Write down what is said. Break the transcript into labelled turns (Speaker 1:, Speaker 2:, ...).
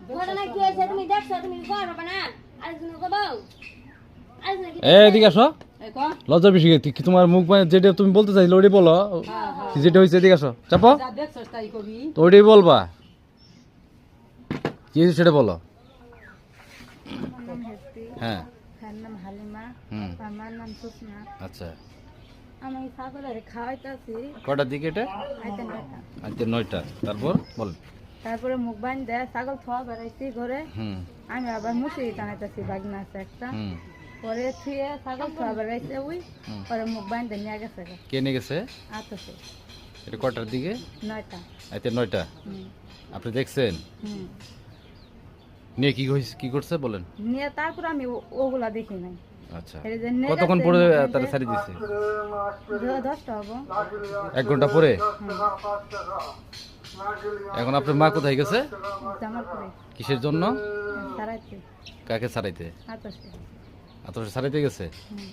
Speaker 1: ঘটনা কি হয়েছে তুমি দেখছো, তুমি করবে না আরেকজন কবো আরেকজন কি
Speaker 2: এদিকে আসো। লজ্জা বেশি কি তোমার মুখ মানে যেটা তুমি বলতে চাইছিলে ওটাই বলো। কি যেটা হয়েছে এদিকে আসো, চাপো। তো ওইটাই বলবা, কি হয়েছে সেটা বলো।
Speaker 3: আমার নাম হেপি,
Speaker 2: হ্যাঁ।
Speaker 3: তার নাম হালিমা,
Speaker 2: হুম।
Speaker 3: আমার নাম সুষমা।
Speaker 2: আচ্ছা,
Speaker 3: আমি ছাগলের খাওয়াইতেছি
Speaker 2: কটার দিকে এটা?
Speaker 3: আইতে নয়টা।
Speaker 2: আজকে 9টা। তারপর বলেন।
Speaker 3: তারপরে মুখ বান দেয়, ছাগল খাওয়া বেড়াইছি ঘরে।
Speaker 2: হুম
Speaker 3: আমি আবার মুসি টানাইতেছি, বাগনা আছে একটা।
Speaker 2: হুম
Speaker 3: পরে থুয়ে ছাগল খাওয়া বেড়াইছে ওই,
Speaker 2: হুম।
Speaker 3: পরে মুখ বান দিয়ে নিয়ে গেছে
Speaker 2: কে নিয়ে গেছে?
Speaker 3: আতসে
Speaker 2: এটা কটার দিকে?
Speaker 3: 9টা।
Speaker 2: আজকে 9টা।
Speaker 3: হুম
Speaker 2: আপনি দেখছেন?
Speaker 3: হুম।
Speaker 2: নিয়ে কি হয়েছে, কি করছে বলেন।
Speaker 3: নিয়ে তারপর আমি ওগুলা দেখি নাই।
Speaker 2: আচ্ছা,
Speaker 3: এই যে নিয়ে
Speaker 2: কতক্ষণ
Speaker 3: গেছে,
Speaker 2: পরে
Speaker 3: মুখ বান
Speaker 2: তারা
Speaker 3: দিয়ে
Speaker 2: ছাড়ি দিছে?
Speaker 3: 10টা হবো।
Speaker 2: 1 ঘন্টা পরে।
Speaker 3: হুম।
Speaker 2: এখন আপনার মা কোথায় গেছে?
Speaker 3: জামালপুরে
Speaker 2: কিসের জন্য?
Speaker 3: সারাইতে
Speaker 2: কাকে ছাড়াইতে?
Speaker 3: আতসে।
Speaker 2: আতসে ছাড়াইতে গেছে।
Speaker 3: হুম।